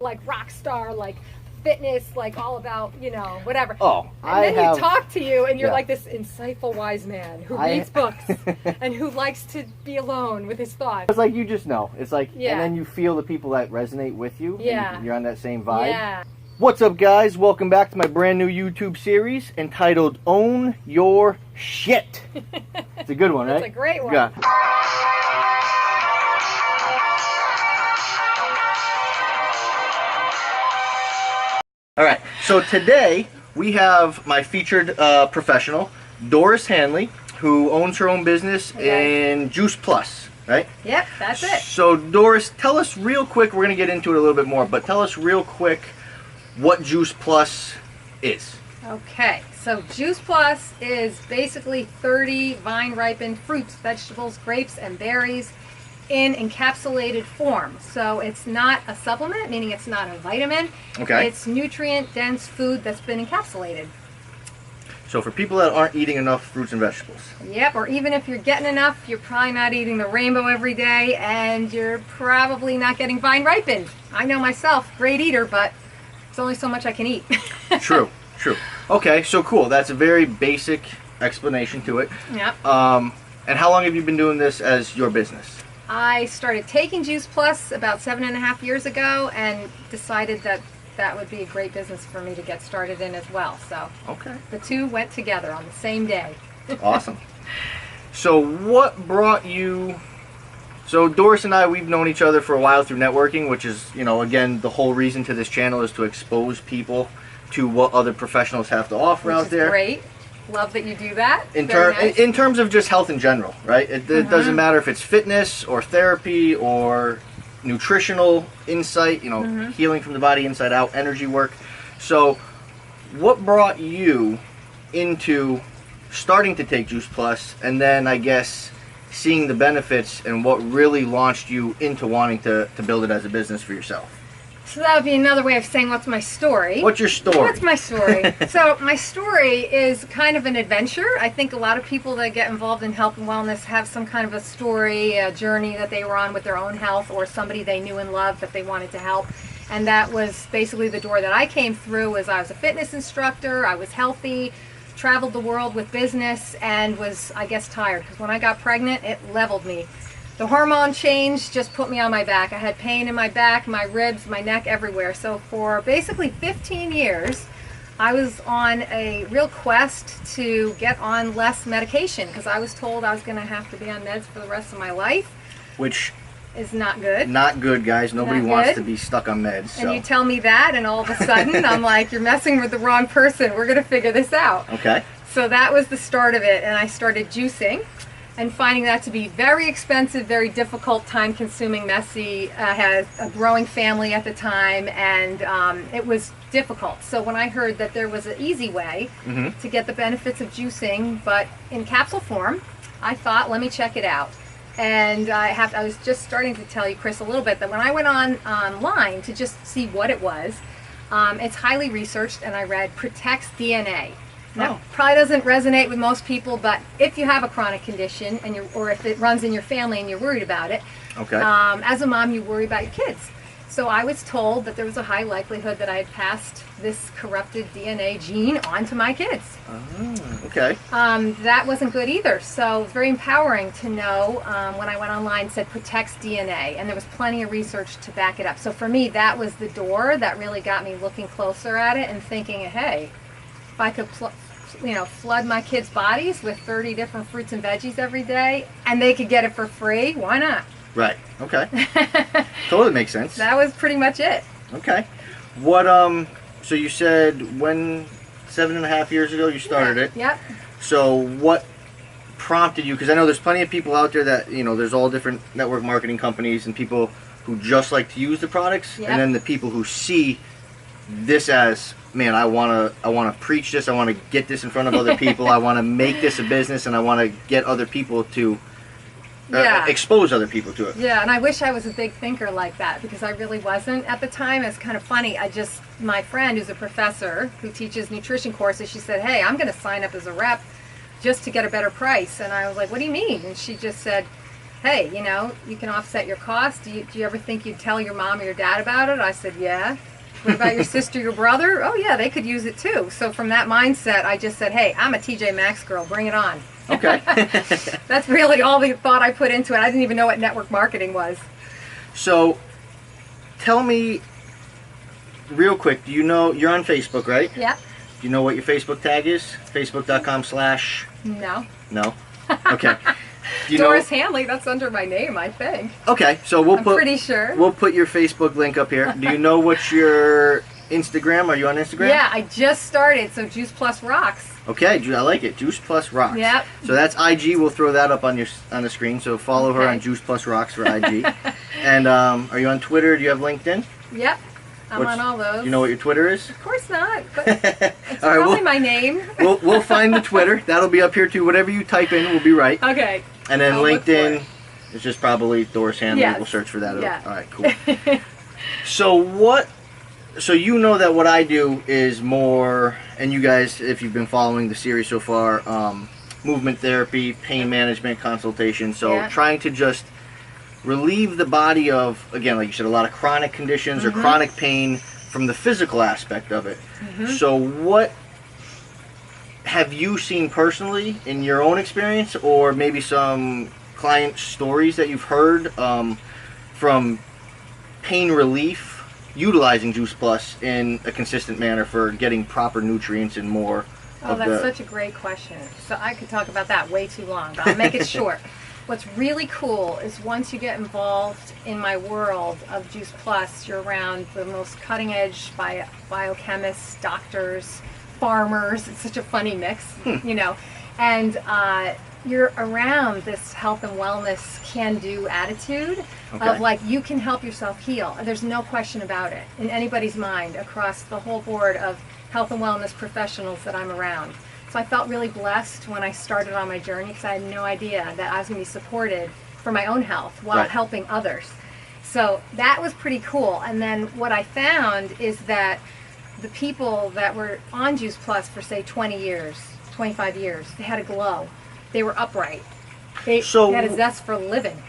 like rock star, like fitness, like all about, you know, whatever. Oh, and then he talk to you and you're Yeah. like this insightful wise man who reads books and who likes to be alone with his thoughts. It's like you just know. It's like, Yeah. and then you feel the people that resonate with you. Yeah. And you're on that same vibe. Yeah. What's up, guys? Welcome back to my brand new YouTube series entitled Own Your Shit. It's a good one, right? It's a great one. Yeah. All right, so today we have my featured professional, Doris Hanley, who owns her own business in Juice Plus, right? Yep, that's it. So Doris, tell us real quick, we're going to get into it a little bit more, but tell us real quick what Juice Plus is. Okay, so Juice Plus is basically 30 vine-ripened fruits, vegetables, grapes, and berries in encapsulated form. So it's not a supplement, meaning it's not a vitamin. Okay. It's nutrient-dense food that's been encapsulated. So for people that aren't eating enough fruits and vegetables. Yep, or even if you're getting enough, you're probably not eating the rainbow every day, and you're probably not getting vine-ripened. I know myself, great eater, but it's only so much I can eat. True, true. Okay, so cool. That's a very basic explanation to it. Yep. And how long have you been doing this as your business? I started taking Juice Plus about 7.5 years ago and decided that that would be a great business for me to get started in as well. So Okay. the two went together on the same day. Awesome. So what brought you... So Doris and I, we've known each other for a while through networking, which is, you know, again, the whole reason to this channel is to expose people to what other professionals have to offer Which out is there. great. Love that you do that. In, Very nice. in terms of just health in general, right? It doesn't matter if it's fitness or therapy or nutritional insight, you know, healing from the body inside out, energy work. So what brought you into starting to take Juice Plus, and then I guess seeing the benefits, and what really launched you into wanting to build it as a business for yourself? So that would be another way of saying what's my story. What's your story? What's my story? So my story is kind of an adventure. I think a lot of people that get involved in health and wellness have some kind of a story, a journey that they were on with their own health, or somebody they knew and loved that they wanted to help. And that was basically the door that I came through. Was I was a fitness instructor, I was healthy, traveled the world with business, and was, I guess, tired. Because when I got pregnant, it leveled me. The hormone change just put me on my back. I had pain in my back, my ribs, my neck, everywhere. So for basically 15 years, I was on a real quest to get on less medication because I was told I was going to have to be on meds for the rest of my life. Which is not good. Not good, guys. Nobody Not wants good. to be stuck on meds. So. And you tell me that, and all of a sudden, I'm like, you're messing with the wrong person. We're going to figure this out. Okay. So that was the start of it, and I started juicing. And finding that to be very expensive, very difficult, time-consuming, messy. I had a growing family at the time, and it was difficult. So when I heard that there was an easy way to get the benefits of juicing, but in capsule form, I thought, let me check it out. And I was just starting to tell you, Chris, a little bit that when I went online to just see what it was, it's highly researched, and I read Protects DNA. Now, probably doesn't resonate with most people, but if you have a chronic condition, and or if it runs in your family and you're worried about it, as a mom, you worry about your kids. So I was told that there was a high likelihood that I had passed this corrupted DNA gene onto my kids. Okay. That wasn't good either. So it was very empowering to know when I went online, it said Protects DNA, and there was plenty of research to back it up. So for me, that was the door that really got me looking closer at it and thinking, hey, if I could flood my kids' bodies with 30 different fruits and veggies every day, and they could get it for free, why not? Right. Okay. Totally makes sense. That was pretty much it. Okay. What so you said 7.5 years ago you started it. Yep. So what prompted you, because I know there's plenty of people out there that, you know, there's all different network marketing companies and people who just like to use the products, and then the people who see this as, man, I want to preach this, I want to get this in front of other people, I want to make this a business, and I want to get other people to expose other people to it. Yeah, and I wish I was a big thinker like that, because I really wasn't at the time. It's kind of funny. My friend who's a professor who teaches nutrition courses, she said, hey, I'm going to sign up as a rep just to get a better price. And I was like, what do you mean? And she just said, hey, you know, you can offset your costs. Do you ever think you'd tell your mom or your dad about it? I said, yeah. What about your sister, your brother? Oh yeah, they could use it too. So from that mindset, I just said, hey, I'm a TJ Maxx girl, bring it on. Okay. That's really all the thought I put into it. I didn't even know what network marketing was. So tell me real quick, do you know, you're on Facebook, right? Yeah. Do you know what your Facebook tag is? Facebook.com/? No. No? Okay. Do you Doris know? Hanley, that's under my name, I think. Okay, so I'm pretty sure. We'll put your Facebook link up here. Do you know what's your Instagram? Are you on Instagram? Yeah, I just started, so Juice Plus rocks. Okay, I like it. Juice Plus Rocks. Yep. So that's IG. We'll throw that up on the screen. So follow her on Juice Plus Rocks for IG. And are you on Twitter? Do you have LinkedIn? Yep. I'm on all those. Do you know what your Twitter is? Of course not, but it's probably my name. we'll find the Twitter. That'll be up here too. Whatever you type in will be right. Okay. And then LinkedIn is just probably Doris Hanley. Yes. We'll search for that. Yeah. All right, cool. So you know that what I do is more, and you guys, if you've been following the series so far, movement therapy, pain management, consultation. So trying to just relieve the body of, again, like you said, a lot of chronic conditions or chronic pain from the physical aspect of it. So what have you seen personally in your own experience, or maybe some client stories that you've heard from pain relief utilizing Juice Plus in a consistent manner for getting proper nutrients and more? Oh, that's such a great question. So I could talk about that way too long, but I'll make it short. What's really cool is once you get involved in my world of Juice Plus, you're around the most cutting edge biochemists, doctors, farmers. It's such a funny mix, you know, and you're around this health and wellness can-do attitude of like, you can help yourself heal. There's no question about it in anybody's mind across the whole board of health and wellness professionals that I'm around. So I felt really blessed when I started on my journey because I had no idea that I was going to be supported for my own health while helping others. So that was pretty cool. And then what I found is that the people that were on Juice Plus for say 20 years, 25 years, they had a glow. They were upright. They had a zest for living.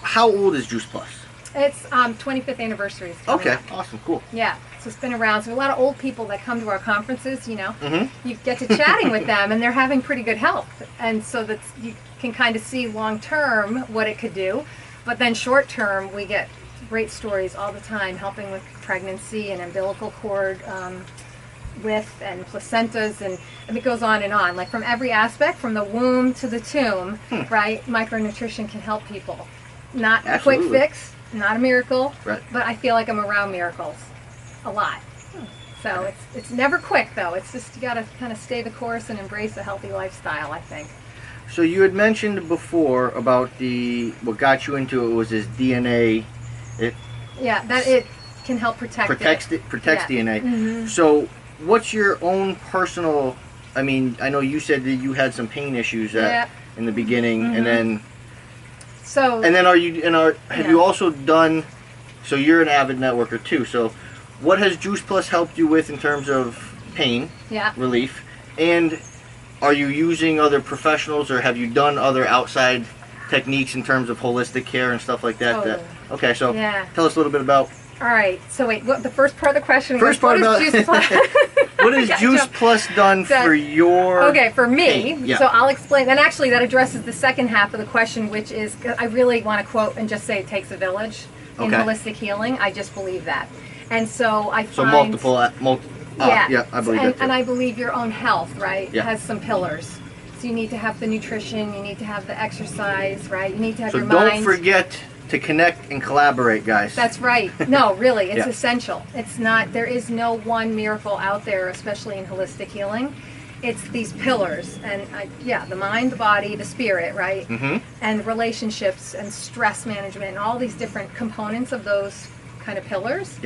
How old is Juice Plus? It's 25th anniversary. Okay, awesome, cool. Yeah, so it's been around. So a lot of old people that come to our conferences, you know, you get to chatting with them and they're having pretty good health. And so that you can kind of see long term what it could do. But then short term, we get great stories all the time helping with pregnancy and umbilical cord width and placentas, and it goes on and on. Like from every aspect, from the womb to the tomb, right? Micronutrition can help people. Not a quick fix, not a miracle, but I feel like I'm around miracles a lot. So it's never quick though. It's just you got to kind of stay the course and embrace a healthy lifestyle, I think. So you had mentioned before about what got you into it was this DNA. It can help protects DNA. So what's your own personal, I mean, I know you said that you had some pain issues in the beginning, and then have you also done, so you're an avid networker too, so what has Juice Plus helped you with in terms of pain relief, and are you using other professionals, or have you done other outside techniques in terms of holistic care and stuff like that? Okay, so tell us a little bit about. All right, so wait, what the first part of the question was, what is Juice Plus? What has Juice Plus done for your for me, pain? Yeah. So I'll explain, and actually that addresses the second half of the question, which is, I really want to quote and just say it takes a village in holistic healing. I just believe that. And so I find... I believe that too. And I believe your own health, right, has some pillars. So you need to have the nutrition, you need to have the exercise, right? You need to have your mind. So don't forget to connect and collaborate, guys. That's right. No, really, it's essential. It's not, there is no one miracle out there, especially in holistic healing. It's these pillars, and the mind, the body, the spirit, right? And relationships and stress management and all these different components of those kind of pillars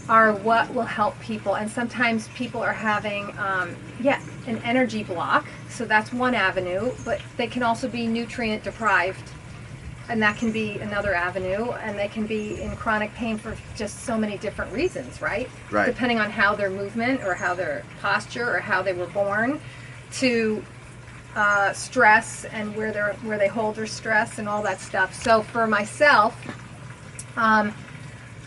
are what will help people. And sometimes people are having, an energy block, so that's one avenue, but they can also be nutrient deprived. And that can be another avenue, and they can be in chronic pain for just so many different reasons, right? Depending on how their movement or how their posture or how they were born, to stress and where they hold their stress and all that stuff. So for myself,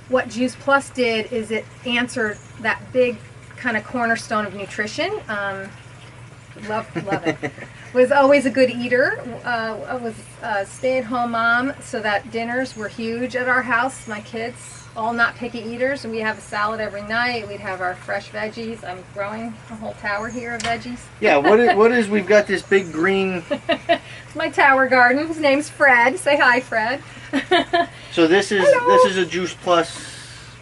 what Juice Plus did is it answered that big kind of cornerstone of nutrition. Love it. Was always a good eater. I was a stay-at-home mom, so that dinners were huge at our house. My kids, all not picky eaters, and we have a salad every night. We'd have our fresh veggies. I'm growing a whole tower here of veggies. Yeah, what is we've got this big green... It's my tower garden. His name's Fred. Say hi, Fred. So this is Hello. This is a Juice Plus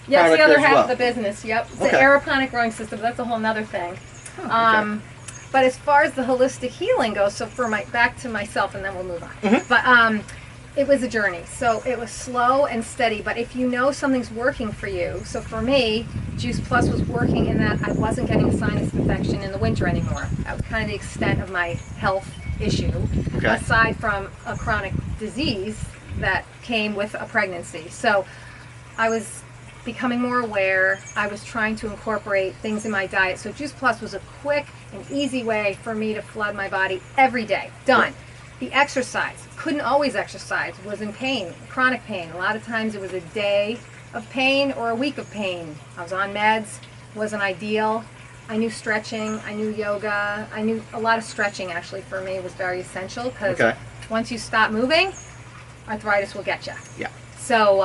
Yes, the product other as half well. of the business. Yep. It's Okay. an aeroponic growing system. That's a whole nother thing. Oh, okay. But as far as the holistic healing goes, so for back to myself, and then we'll move on. Mhm. But it was a journey. So it was slow and steady. But if you know something's working for you, so for me, Juice Plus was working in that I wasn't getting a sinus infection in the winter anymore. That was kind of the extent of my health issue, Okay. aside from a chronic disease that came with a pregnancy. So I was becoming more aware. I was trying to incorporate things in my diet. So Juice Plus was a quick and easy way for me to flood my body every day. Done. The exercise, couldn't always exercise, was in pain, chronic pain. A lot of times it was a day of pain or a week of pain. I was on meds, wasn't ideal. I knew stretching, I knew yoga, I knew a lot of stretching actually for me was very essential because Okay. once you stop moving, arthritis will get you. Yeah. So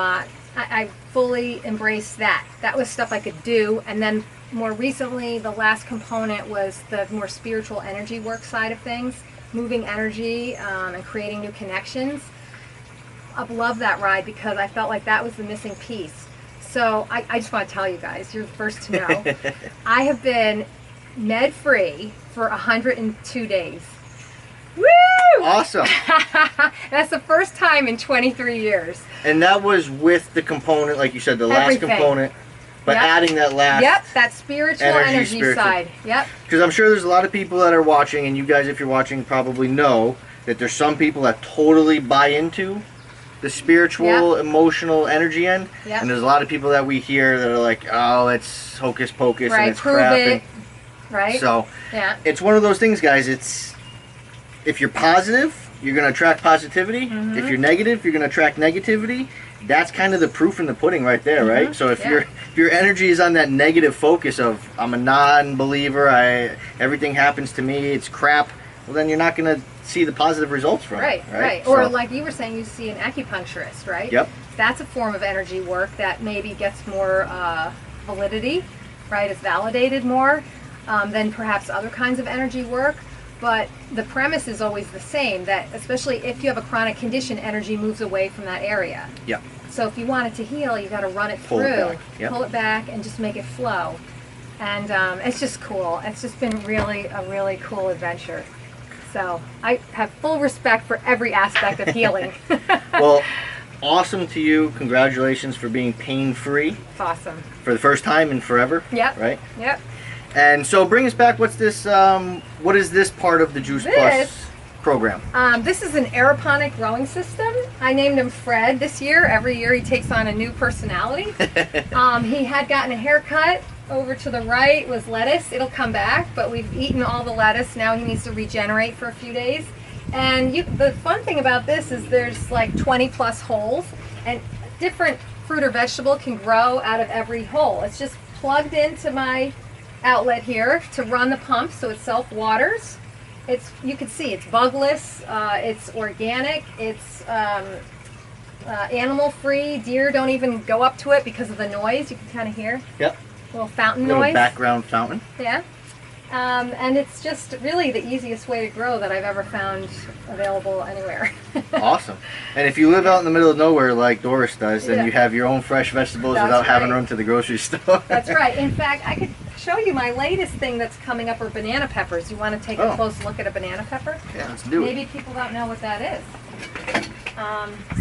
I fully embraced that. That was stuff I could do. And then more recently, the last component was the more spiritual energy work side of things, moving energy and creating new connections. I've loved that ride because I felt like that was the missing piece. So I just want to tell you guys, you're the first to know, I have been med-free for 102 days. Woo! Awesome. That's the first time in 23 years. And that was with the component, like you said, the last Everything. component, but Yep. adding that last... Yep, that spiritual energy spiritual. side. Yep. Because I'm sure there's a lot of people that are watching, and you guys, if you're watching, probably know that there's some people that totally buy into the spiritual, emotional energy end, Yep. and there's a lot of people that we hear that are like, oh, it's hocus pocus Right, and it's prove crap. it. Right? So Yeah. it's one of those things, guys. It's if you're positive, you're going to attract positivity. Mm-hmm. If you're negative, you're going to attract negativity. That's kind of the proof in the pudding right there, Mm-hmm. right? So if your energy is on that negative focus of I'm a non-believer, everything happens to me, it's crap, well then you're not going to see the positive results from Right, it. right. So, Or like you were saying, you see an acupuncturist, right? Yep. That's a form of energy work that maybe gets more validity, right? It's validated more than perhaps other kinds of energy work. But the premise is always the same, that especially if you have a chronic condition, energy moves away from that area. Yep. So if you want it to heal, you got to run it Pull it through, back, yep. pull it back, and just make it flow. And it's just cool. It's just been really a really cool adventure. So I have full respect for every aspect of healing. Well, awesome to you. Congratulations for being pain-free It's awesome. for the first time in forever. Yep. Right? Yep. And so bring us back, what's this, what is this part of the Juice Plus program? This is an aeroponic growing system. I named him Fred this year. Every year he takes on a new personality. He had gotten a haircut. Over to the right was lettuce. It'll come back, but we've eaten all the lettuce. Now he needs to regenerate for a few days. And the fun thing about this is there's like 20 plus holes, and different fruit or vegetable can grow out of every hole. It's just plugged into my outlet here to run the pump, so it self-waters. You can see it's bugless, it's organic, it's animal-free. Deer don't even go up to it because of the noise. You can kind of hear Yep. little fountain Little noise. background fountain. Yeah. And it's just really the easiest way to grow that I've ever found available anywhere. Awesome. And if you live out in the middle of nowhere like Doris does, then Yeah. you have your own fresh vegetables That's without having to right. run to the grocery store. That's right. In fact, I could show you my latest thing that's coming up are banana peppers. You want to take a Oh. close look at a banana pepper? Yeah, let's do Maybe it. people don't know what that is.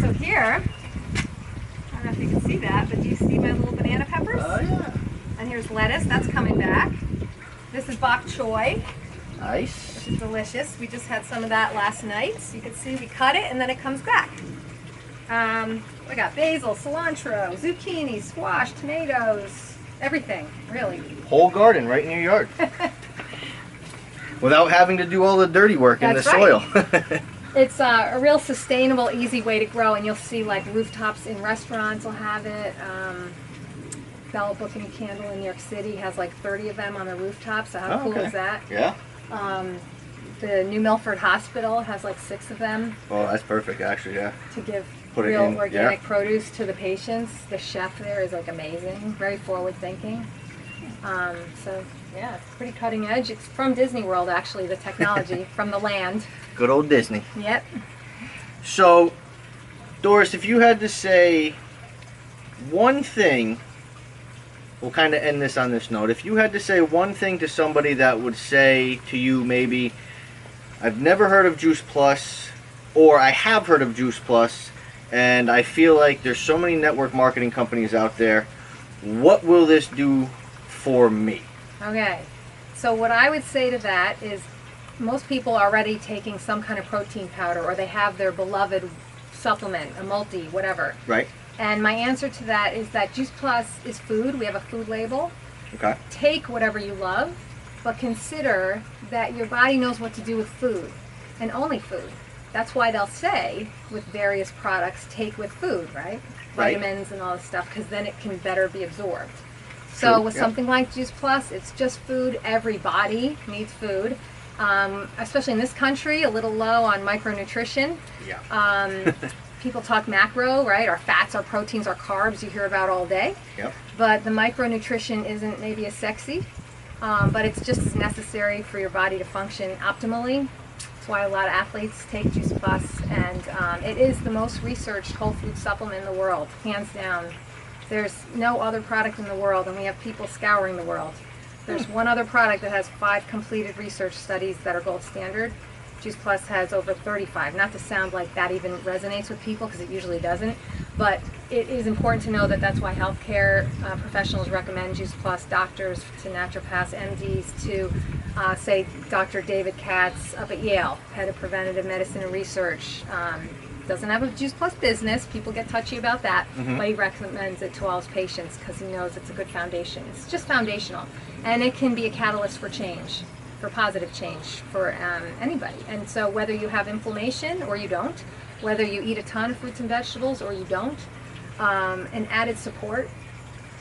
So here, I don't know if you can see that, but do you see my little banana peppers? Oh, yeah. And here's lettuce, that's coming back. This is bok choy, Nice. which is delicious. We just had some of that last night. So you can see we cut it and then it comes back. We got basil, cilantro, zucchini, squash, tomatoes, everything, really. Whole garden right in your yard. without having to do all the dirty work in the soil. It's a real sustainable, easy way to grow, and you'll see like rooftops in restaurants will have it. Bell Book and Candle in New York City has like 30 of them on the rooftop, so how cool is that? Yeah. The New Milford Hospital has like 6 of them. Oh, that's perfect, actually, yeah. To give real organic produce to the patients. The chef there is like amazing, very forward thinking. So yeah, it's pretty cutting edge. It's from Disney World, actually, the technology, from the land. Good old Disney. Yep. So, Doris, if you had to say one thing, we'll kind of end this on this note. If you had to say one thing to somebody that would say to you maybe, I've never heard of Juice Plus, or I have heard of Juice Plus, and I feel like there's so many network marketing companies out there, what will this do for me? Okay, so what I would say to that is most people are already taking some kind of protein powder, or they have their beloved supplement, a multi, whatever. Right. And my answer to that is that Juice Plus is food. We have a food label. Okay. Take whatever you love, but consider that your body knows what to do with food, and only food. That's why they'll say with various products, take with food, right? Vitamins and all this stuff, because then it can better be absorbed. So with something like Juice Plus, it's just food. Every body needs food. Especially in this country, a little low on micronutrition. Yeah. People talk macro, right? Our fats, our proteins, our carbs you hear about all day. Yep. But the micronutrition isn't maybe as sexy, but it's just as necessary for your body to function optimally. That's why a lot of athletes take Juice Plus, and it is the most researched whole food supplement in the world, hands down. There's no other product in the world, and we have people scouring the world. There's one other product that has 5 completed research studies that are gold standard. Juice Plus has over 35. Not to sound like that even resonates with people, because it usually doesn't, but it is important to know that that's why healthcare professionals recommend Juice Plus, doctors to naturopaths, MDs to, say, Dr. David Katz up at Yale, head of preventative medicine and research. Doesn't have a Juice Plus business. People get touchy about that, but he recommends it to all his patients because he knows it's a good foundation. It's just foundational, and it can be a catalyst for change, for positive change for anybody. And so whether you have inflammation or you don't, whether you eat a ton of fruits and vegetables or you don't, an added support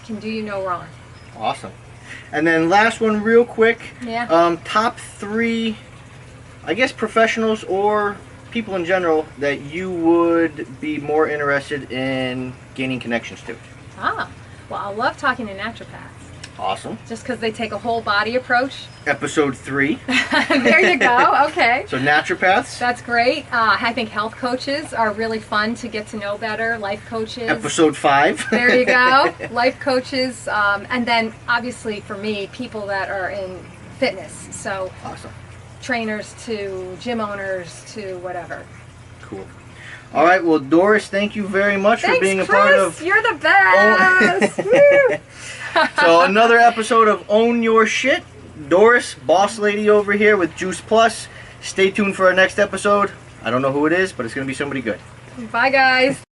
can do you no wrong. Awesome. And then last one real quick. Yeah. Top 3, I guess, professionals or people in general that you would be more interested in gaining connections to. Well, I love talking to naturopaths. Awesome. Just because they take a whole body approach. Episode 3. There you go. Okay. So naturopaths. That's great. I think health coaches are really fun to get to know better. Life coaches. Episode 5. There you go. Life coaches. And then obviously for me, people that are in fitness. So awesome. Trainers to gym owners to whatever. Cool. All right. Well, Doris, thank you very much for being a part of. You're the best. So another episode of Own Your Shit. Doris, boss lady over here with Juice Plus. Stay tuned for our next episode. I don't know who it is, but it's going to be somebody good. Bye, guys.